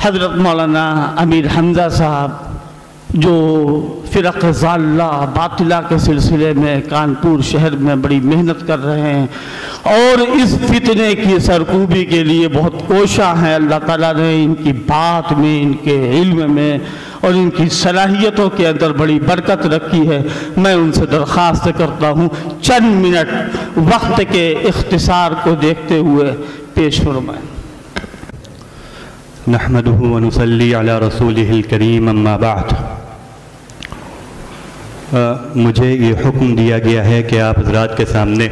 حضرت مولانا امیر حمزہ صاحب جو فرق ضالہ باطلہ کے سلسلے میں کانپور شہر میں بڑی محنت کر رہے ہیں اور اس فتنے کی سرکوبی کے لیے بہت کوشاں ہیں. اللہ تعالیٰ نے ان کی بات میں، ان کے علم میں اور ان کی صلاحیتوں کے اندر بڑی برکت رکھی ہے. میں ان سے درخواست کرتا ہوں چند منٹ وقت کے اختصار کو دیکھتے ہوئے پیش فرمائیں. نحمده ونصلي على رسوله الكريم اما بعد. مجھے یہ حکم دیا گیا ہے کہ آپ حضرات کے سامنے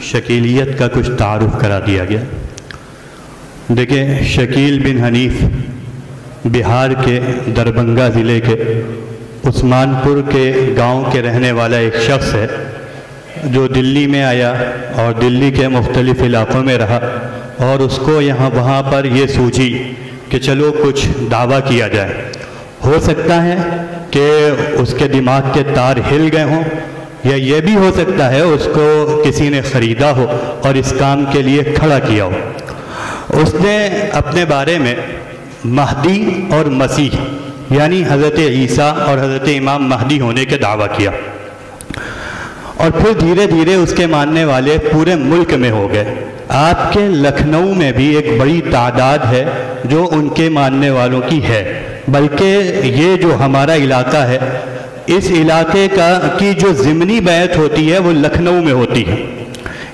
شکیلیت کا کچھ تعارف کرا دیا گیا. دیکھیں، شکیل بن حنیف بہار کے دربھنگہ ضلع کے عثمان پور کے گاؤں کے رہنے والا ایک شخص ہے جو دلی میں آیا اور دلی کے مختلف علاقوں میں رہا اور اس کو یہاں وہاں پر یہ سوچی کہ چلو کچھ دعویٰ کیا جائے. ہو سکتا ہے کہ اس کے دماغ کے تار ہل گئے ہوں، یا یہ بھی ہو سکتا ہے اس کو کسی نے خریدا ہو اور اس کام کے لیے کھڑا کیا ہو. اس نے اپنے بارے میں مہدی اور مسیح یعنی حضرت عیسیٰ اور حضرت امام مہدی ہونے کے دعویٰ کیا، اور پھر دھیرے دھیرے اس کے ماننے والے پورے ملک میں ہو گئے. آپ کے لکھنؤ میں بھی ایک بڑی تعداد ہے جو ان کے ماننے والوں کی ہے، بلکہ یہ جو ہمارا علاقہ ہے اس علاقے کی جو ضمنی بیعت ہوتی ہے وہ لکھنؤ میں ہوتی ہے.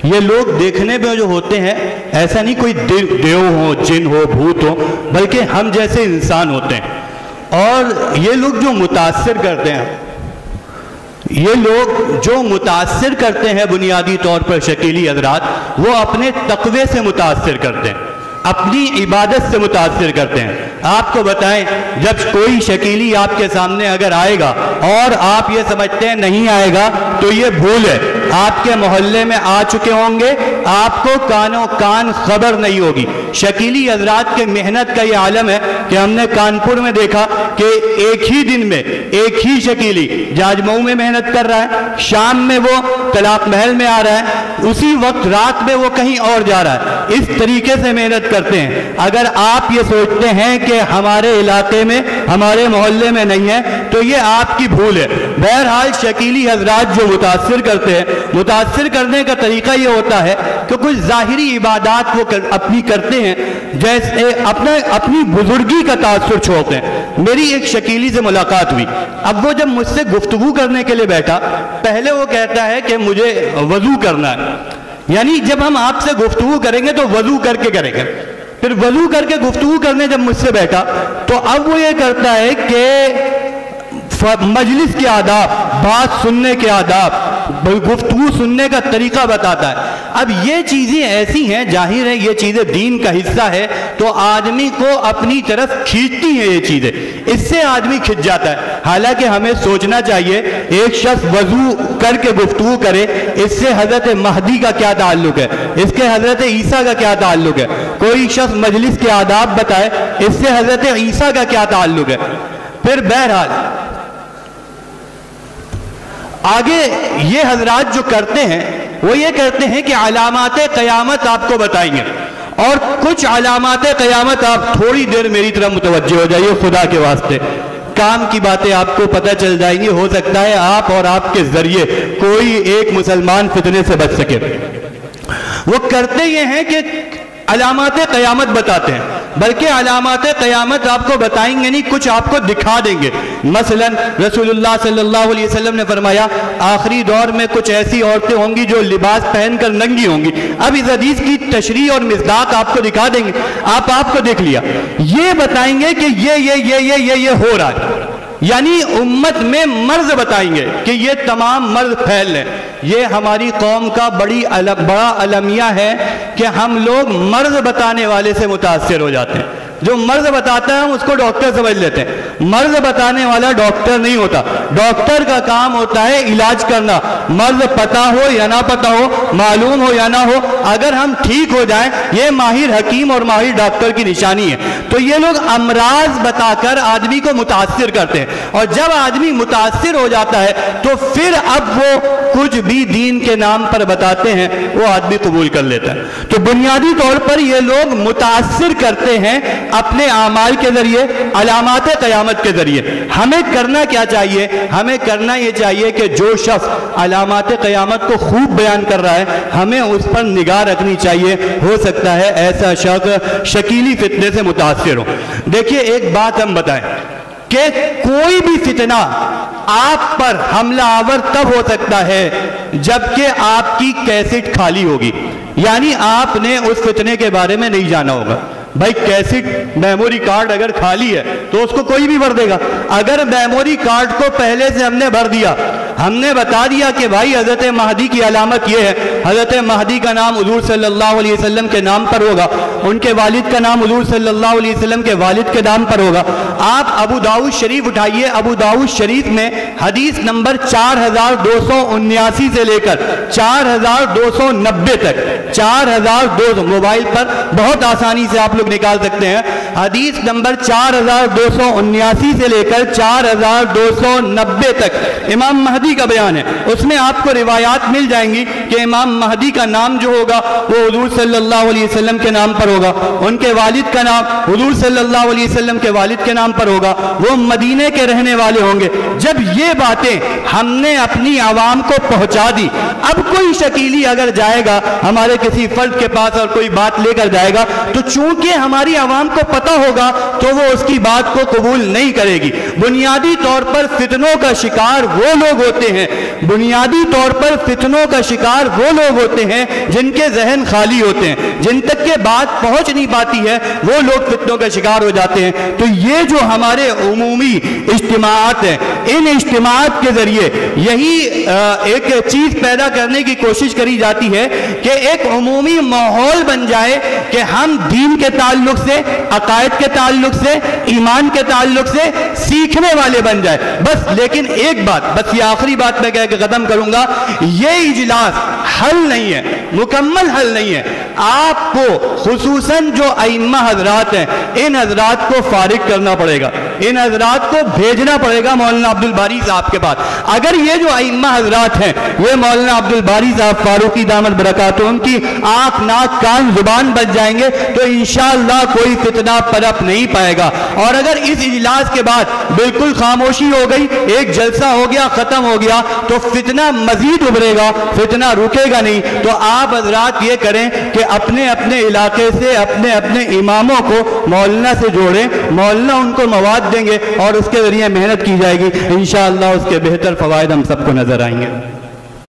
یہ لوگ دیکھنے میں جو ہوتے ہیں ایسا نہیں کوئی دیو ہو، جن ہو، بھوت ہو، بلکہ ہم جیسے انسان ہوتے ہیں. اور یہ لوگ جو متاثر کرتے ہیں، یہ لوگ جو متاثر کرتے ہیں بنیادی طور پر شکیلی حضرات، وہ اپنے تقوی سے متاثر کرتے ہیں، اپنی عبادت سے متاثر کرتے ہیں. آپ کو بتائیں، جب کوئی شکیلی آپ کے سامنے اگر آئے گا اور آپ یہ سمجھتے ہیں نہیں آئے گا تو یہ بھول ہے. آپ کے محلے میں آ چکے ہوں گے، آپ کو کانوں کان خبر نہیں ہوگی. شکیلی حضرات کے محنت کا یہ عالم ہے کہ ہم نے کانپور میں دیکھا کہ ایک ہی دن میں ایک ہی شکیلی جاجمئو میں محنت کر رہا ہے، شام میں وہ طلاق محل میں آ رہا ہے، اسی وقت رات میں وہ کہیں اور جا رہا ہے. اس طریقے سے محنت کرتے ہیں. اگر آپ یہ سوچتے ہیں کہ ہمارے علاقے میں، ہمارے محلے میں نہیں ہے تو یہ آپ کی بھول ہے. بہرحال شکیلی حضرات جو متاثر کرتے ہیں، متاثر کرنے کا طریقہ یہ ہوتا ہے کہ کچھ ظاہری عبادات وہ اپنی کرتے ہیں، جیسے اپنی بزرگی کا تاثر چھوڑتے ہیں. میری ایک شکیلی سے ملاقات ہوئی. اب وہ جب مجھ سے گفتگو کرنے کے لیے بیٹھا، پہلے وہ کہتا ہے کہ مجھے وضو کرنا ہے. یعنی جب ہم آپ سے گفتگو کریں گے تو وضو کر کے کریں گے. پھر وضو کر کے گفتگو کرنے جب مجھ سے بیٹھا تو اب وہ یہ کرتا ہے کہ مجلس کے آداب، بات سننے کے آداب، گفتگو سننے کا طریقہ بتاتا ہے. اب یہ چیزیں ایسی ہیں، ظاہر ہے یہ چیزیں دین کا حصہ ہے تو آدمی کو اپنی طرف کھینچتی ہیں یہ چیزیں، اس سے آدمی کھنچ جاتا ہے. حالانکہ ہمیں سوچنا چاہیے ایک شخص وضو کر کے گفتگو کرے، اس سے حضرت مہدی کا کیا تعلق ہے، اس کے حضرت عیسیٰ کا کیا تعلق ہے. کوئی شخص مجلس کے آداب بتائے، اس سے حضرت عیسیٰ کا کیا تعلق ہے. پھر بہرحال آگے یہ حضرات جو کرتے ہیں وہ یہ کرتے ہیں کہ علامات قیامت آپ کو بتائیں گے، اور کچھ علامات قیامت آپ تھوڑی دیر میری طرف متوجہ ہو جائیے خدا کے واسطے. کام کی باتیں آپ کو پتہ چل جائیں گی، ہو سکتا ہے آپ اور آپ کے ذریعے کوئی ایک مسلمان فتنے سے بچ سکے. وہ کرتے یہ ہیں کہ علامات قیامت بتاتے ہیں، بلکہ علامات قیامت آپ کو بتائیں گے نہیں، کچھ آپ کو دکھا دیں گے. مثلا رسول اللہ صلی اللہ علیہ وسلم نے فرمایا آخری دور میں کچھ ایسی عورتیں ہوں گی جو لباس پہن کر ننگی ہوں گی. اب اس حدیث کی تشریح اور مصداق آپ کو دکھا دیں گے. آپ کو دیکھ لیا، یہ بتائیں گے کہ یہ ہو رہا ہے. یعنی امت میں مرض بتائیں گے کہ یہ تمام مرض پھیل لیں. یہ ہماری قوم کا بڑا المیہ ہے کہ ہم لوگ مرض بتانے والے سے متاثر ہو جاتے ہیں. جو مرض بتاتا ہے ہم اس کو ڈاکٹر سمجھ لیتے ہیں. مرض بتانے والا ڈاکٹر نہیں ہوتا. ڈاکٹر کا کام ہوتا ہے علاج کرنا. مرض پتا ہو یا نہ پتا ہو، معلوم ہو یا نہ ہو، اگر ہم ٹھیک ہو جائیں، یہ ماہر حکیم اور ماہر ڈاکٹر کی نشانی ہے. تو یہ لوگ امراض بتا کر آدمی کو متاثر کرتے ہیں، اور جب آدمی متاثر ہو جاتا ہے تو پھر اب وہ کچھ بھی دین کے نام پر بتاتے ہیں وہ آدمی قبول کر لیتا ہے۔ تو بنیادی طور پر یہ لوگ متاثر کرتے ہیں اپنے اعمال کے ذریعے، علامات قیامت کے ذریعے۔ ہمیں کرنا کیا چاہیے؟ ہمیں کرنا یہ چاہیے کہ جو شخص علامات قیامت کو خوب بیان کر رہا ہے ہمیں اس پر نگاہ رکھنی چاہیے، ہو سکتا ہے ایسا شخص شکیلی فتنے سے متاثر ہو۔ دیکھیے ایک بات ہم بتائیں کہ کوئی بھی فتنہ آپ پر حملہ آور تب ہو سکتا ہے جبکہ آپ کی کیسٹ خالی ہوگی، یعنی آپ نے اس فتنے کے بارے میں نہیں جانا ہوگا۔ بھائی کیسٹ میموری کارڈ اگر خالی ہے تو اس کو کوئی بھی بھر دے گا۔ اگر میموری کارڈ کو پہلے سے ہم نے بھر دیا، ہم نے بتا دیا کہ بھائی حضرت مہدی کی علامت یہ ہے، حضرت مہدی کا نام حضور صلی اللہ علیہ وسلم کے نام پر ہوگا، ان کے والد کا نام حضور صلی اللہ علیہ وسلم کے والد کے نام پر ہوگا۔ آپ ابو داؤد شریف اٹھائیے، ابو داؤد شریف میں حدیث نمبر 4279 سے لے کر 4290 تک، 4200 موبائل پر بہت آسانی سے آپ لوگ نکال سکتے ہیں۔ حدیث نمبر 4279 سے لے کر 4290 تک امام مہدی کا بیان ہے۔ اس میں آپ کو روایات مل جائیں گی کہ امام مہدی کا نام جو ہوگا وہ حضور صلی اللہ علیہ وسلم کے نام پر ہوگا، ان کے والد کا نام حضور صلی اللہ علیہ وسلم کے والد کے نام پر ہوگا، وہ مدینے کے رہنے والے ہوں گے۔ جب یہ باتیں ہم نے اپنی عوام کو پہنچا دی، اب کوئی شکیلی اگر جائے گا ہمارے کسی فرد کے پاس اور کوئی بات لے کر جائے گا تو چونکہ ہماری عوام کو پتہ ہوگا تو وہ اس کی بات کو قبول نہیں کرے گی۔ بنیادی طور پر فتنوں کا شکار وہ لوگ ہوتے ہیں، بنیادی طور پر فتنوں کا شکار وہ لوگ ہوتے ہیں جن کے ذہن خالی ہوتے ہیں، جن تک کہ بات پہنچ نہیں پاتی ہے وہ لوگ فتنوں کا شکار ہو جاتے ہیں۔ تو یہ جو ہمارے عمومی اجتماعات ہیں، ان اجتماعات کے ذریعے یہی ایک چیز پیدا کرنے کی کوشش کری جاتی ہے کہ ایک عمومی ماحول بن جائے کہ ہم دین کے تعلق سے، عقائد کے تعلق سے، ایمان کے تعلق سے سیکھنے والے بن جائے بس۔ لیکن ایک بات، بس یہ آخری بات میں کہہ کے ختم کروں گا، یہ اجلاس حل نہیں ہے، مکمل حل نہیں ہے۔ آپ کو خصوصاً جو ائمہ حضرات ہیں ان حضرات کو فارغ کرنا پڑے گا، ان حضرات کو بھیجنا پڑے گا مولانا عبد الباری صاحب کے پاس۔ اگر یہ جو ائمہ حضرات ہیں یہ مولانا عبد الباری صاحب فاروقی دامت برکاتہ ان کی آنکھ ناک کان زبان بن جائیں گے تو انشاءاللہ کوئی فتنہ پنپ نہیں پائے گا۔ اور اگر اس اجلاس کے بعد بالکل خاموشی ہو گئی، ایک جلسہ ہو گیا، ختم ہو گیا، تو فتنہ مزید ابھرے گا، فتنہ رکے گا نہیں۔ تو آپ حضرات یہ کریں کہ اپنے اپنے علاقے سے اپنے اپنے اماموں کو مولانا سے جوڑیں، مولانا ان کو مواد دیں گے اور اس کے ذریعے محنت کی جائے گی، انشاءاللہ اس کے بہتر فوائد ہم سب کو نظر آئیں گے۔